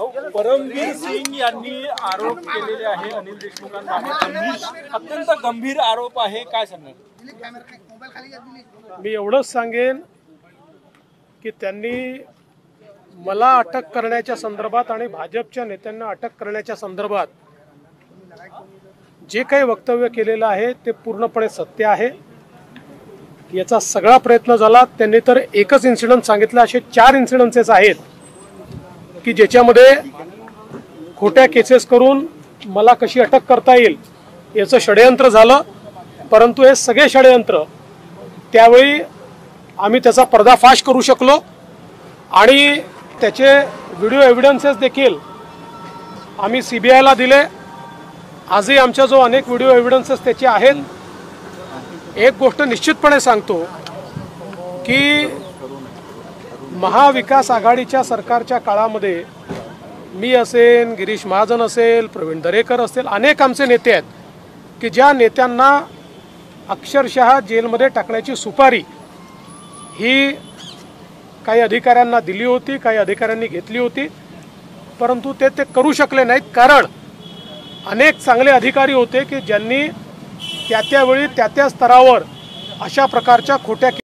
परमवीर सिंग यांनी आरोप केलेले आहे अनिल देशमुखांबाबत, अत्यंत गंभीर आरोप आहे, काय सांगणार? मी एवढंच सांगेन की त्यांनी मला अटक करण्याच्या संदर्भात आणि भाजपच्या नेत्यांना अटक करण्याच्या संदर्भात जे काही वक्तव्य केलेलं आहे ते पूर्णपणे सत्य आहे। याचा सगळा प्रयत्न झाला, त्यांनी तर एकच इन्सिडेंट सांगितलं, असे 4 इन्सिडेंसेस आहेत की ज्याच्यामध्ये खोट्या केसेस करून मला कशी अटक करता येईल याचं षडयंत्र झालं। परंतु हे सगळे षडयंत्र त्यावेळी आम्ही त्याचा पर्दाफाश करू शकलो आणि त्याचे व्हिडिओ एव्हिडन्सेस देखील आम्ही सीबीआयला दिले। आजही आमच्या जो अनेक व्हिडिओ एव्हिडन्सेस त्याचे आहेत। एक गोष्ट निश्चितपणे सांगतो की महाविकास आघाडीच्या सरकारच्या काळामध्ये मी असेल, गिरीश महाजन असेल, प्रवीण दरेकर असेल, अनेक आमचे नेते आहेत की ज्या नेत्यांना अक्षरशः जेलमध्ये टाकण्याची सुपारी ही काही अधिकाऱ्यांना दिली होती, काही अधिकाऱ्यांनी घेतली होती, परंतु ते करू शकले नाहीत। कारण अनेक चांगले अधिकारी होते की ज्यांनी त्या स्तरावर अशा प्रकारच्या खोट्या